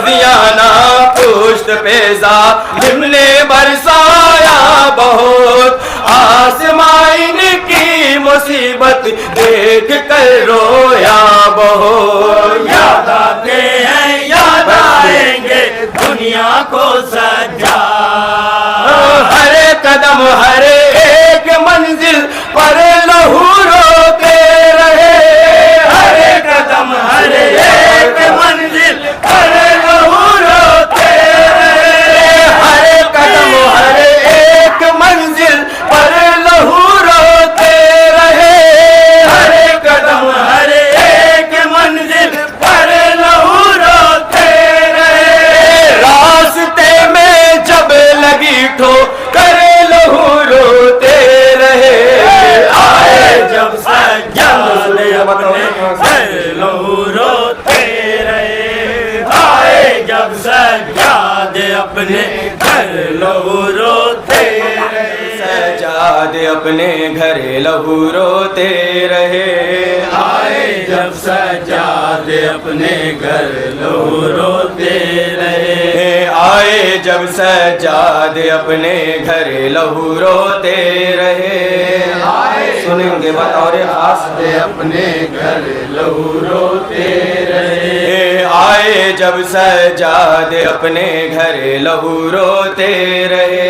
آندیانا پشت پہ ظالم نے برسایا بہت، آسمائن کی مصیبت دیکھ کر رویا بہت. یاد آتے ہیں یاد آئیں گے دنیا کو سجا، ہر قدم ہر ایک منزل پر لہو روتے رہے، ہر قدم ہر ایک منزل پر لہو روتے رہے، ہر قدم ہر ایک منزل پر لہو روتے رہے، ہر قدم ہر ایک منزل پر لہو روتے رہے. راستے میں جب لگی ٹھوکر لہو روتے رہے. آئے جب سجاد اپنے گھر لہو روتے رہے، آئے جب سجاد اپنے گھر لہو روتے رہے، سجاد اپنے گھر لہو روتے رہے. آئے جب سجاد اپنے گھر لہو روتے رہے، آئے جب سجاد اپنے گھر لہو روتے رہے. سنیں گے بطور خاص اپنے گھر لہو روتے رہے، آئے جب سجاد اپنے گھر لہو روتے رہے.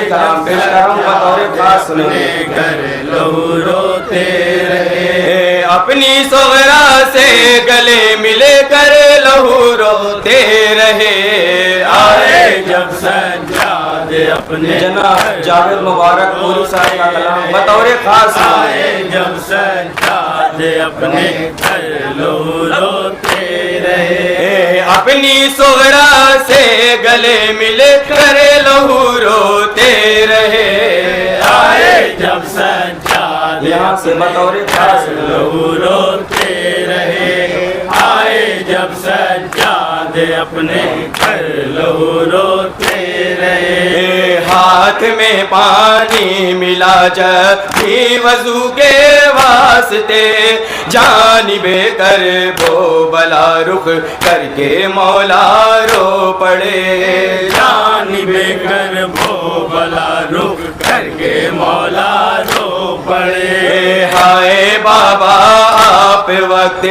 سلام پیش کر رہا ہوں بطور خاص سنیں گھر لہو روتے رہے، اپنی صغرا سے گلے ملے کر لہو روتے رہے. آئے جب سجاد اپنے جناب جاوید مبارک پوری صاحب کا کلام بطور خاص. آئے جب سجاد اپنے گھر لہو روتے رہے، اپنی صغرا سے گلے ملے کر لہو روتے رہے. آئے جب سجاد یہاں سے بطور خاص لہو روتے رہے، آئے جب سجاد اپنے گھر لہو روتے رہے، ہاتھ میں پانی ملا جب بھی وضو کے واسطے، جانب کر وہ بلا رخ کر کے مولا رو پڑے. جانب کر وہ بلا رخ کر کے مولا رو پڑے. ہائے بابا آپ وقت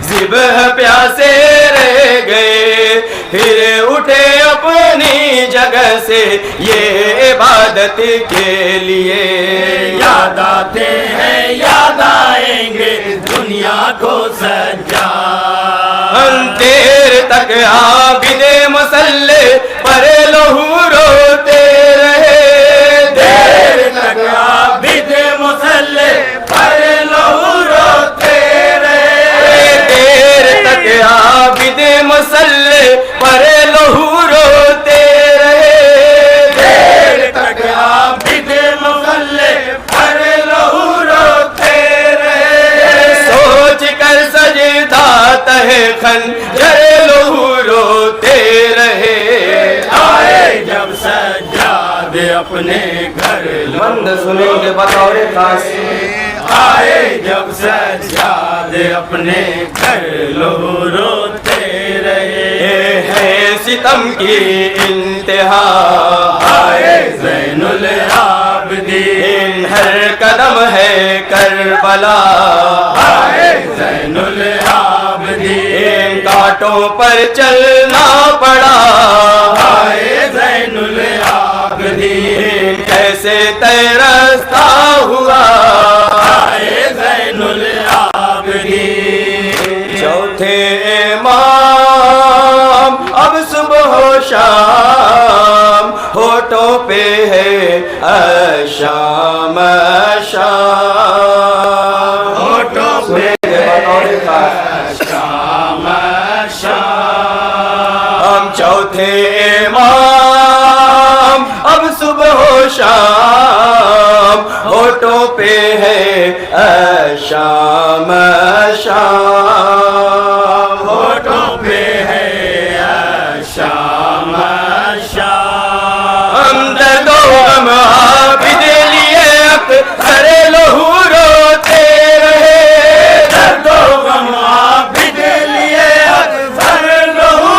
ذبح پیاسے رہ گئے، پھر اٹھے اپنی جگہ سے یہ عبادت کے لیے. یاد آتے ہیں یاد آئیں گے دنیا کو سجا، دیر تک عابد مسلح پر لہو روتے رہے، دیر تک عابد مسلح پر لہو روتے رہے، دیر تک عابد مسلح پر لہو روتے رہے، دیر تک عابد مسلح پر لہو روتے رہے. سوچ کر سجدہ تہ خنجر لہو روتے رہے. آئے جب سجاد اپنے گھر مند سنیں گے بطور خاص. آئے جب سجاد اپنے گھر لہو روتے رہے، ہے ستم کی انتہا آئے زین العابدین، ہر قدم ہے کربلا، آئے زین العابدین، کانٹوں پر چلنا پڑا، آئے زین العابدین، کیسے تیرستہ ہوا، آئے زین العابدین. چوتھے امام اب صبح و شام، ہونٹوں پہ ہے شام شام، ہونٹوں پہ شام شام. ہم چوتھے امام اب صبح و شام، ہونٹوں پہ ہے شام شام، ہونٹوں پہ ہے شام شام. ہم درد و غم عابد لیے اکثر لہو روتے رہے، درد و غم عابد لیے اکثر لہو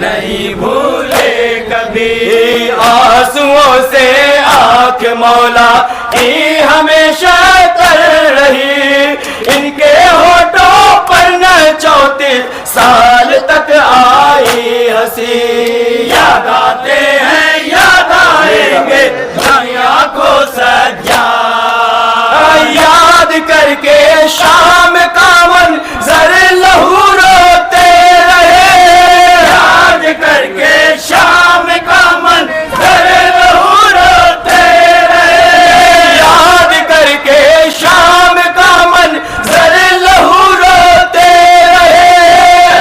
نہیں بھولے کبھی، آنسوؤں سے آنکھ مولا کی ہمیشہ تر رہی، ان کے ہونٹوں پر نہ 34 سال تک آئی ہنسی، یاد آتے ہیں یاد آئیں گے دنیا کو سجا، یاد کر کے شام کا منظر لہو روتے رہے، یاد کر کے شام کا منظر لہو روتے رہے، یاد کر کے شام کا منظر لہو روتے رہے،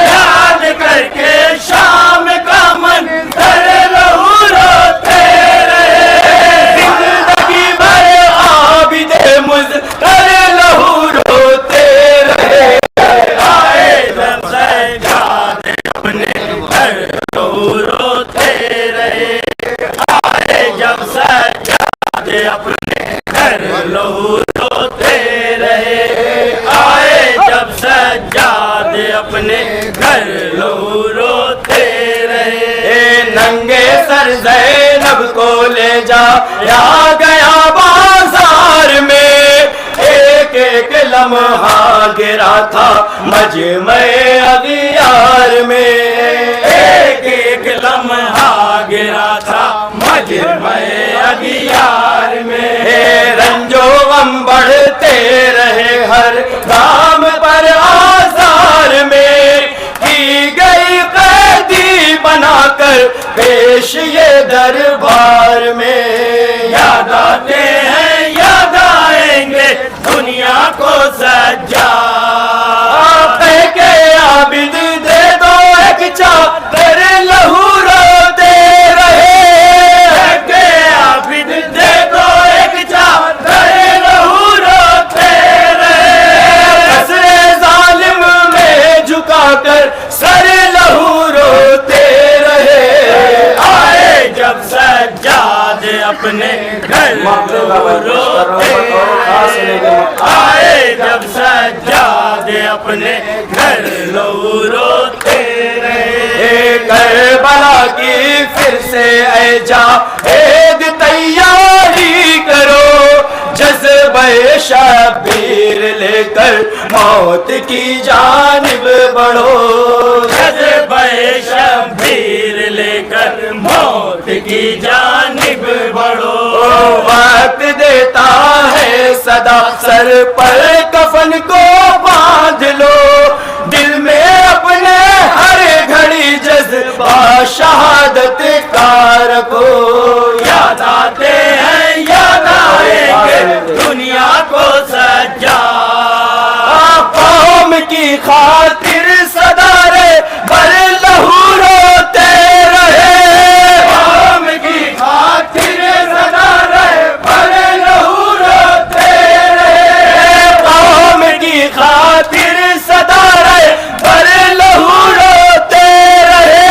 یاد کر کے شام کا منظر لہو روتے رہے، زندگی بھر عابد مظہر لہو روتے رہے، آئے جب سجاد اپنے گھر لہو روتے رہے، آئے جب سجاد اپنے گھر لہو روتے رہے، آئے جب سجاد اپنے گھر لہو روتے رہے، ننگے سر زینب کو لے جایا گیا بازار میں، ایک ایک لمحہ گرا تھا مجمع اغیار میں، ایک ایک لمحہ گرا تھا مجمع اغیار میں، رنج و غم بڑھتے رہے ہر گام پر آزار میں، کی گئی قیدی بنا کر پیش یہ دربار میں، یاد آتے ہیں یاد آئیں گے دنیا کو سجا، کہہ کے عابد دے دو ایک چادر لہو روتے رہے، کہ عابد دے دو ایک چادر لہو روتے رہے، قصر ظالم میں جھکا کر سر لہو روتے رہے، آئے جب سجاد اپنے گھر لہو روتے رہے، آئے جب سجاد اپنے گھر لہو روتے رہے، کربلا کی پھر سے اے جاوید تیاری کرو، جذبہ شبیر لے کر موت کی جانب بڑھو، جذبہ شبیر لے کر موت کی جانب بڑھو، وقت دیتا ہے صدا سر پر کفن کو باندھ لو، دل میں اپنے ہر گھڑی جذبہ شہادت کا رکھو، یاد آتے ہیں یاد آئیں گے دنیا کو سجا، قوم کی خاطر صدارے بر لہو روتے رہے، قوم کی خاطر سدا رہے بر لہو روتے رہے، قوم کی خاطر صدارے بر لہو روتے رہے،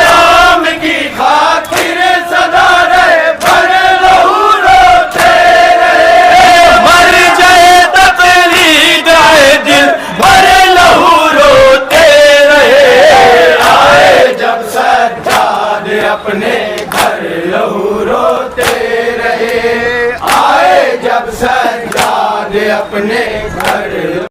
قوم کی خاطر سدا رہے بر لہو روتے رہے، مر جائے تقلید آئے دل بر لہو روتے رہے، آئے جب سجاد اپنے گھر لہو روتے رہے، آئے جب سجاد اپنے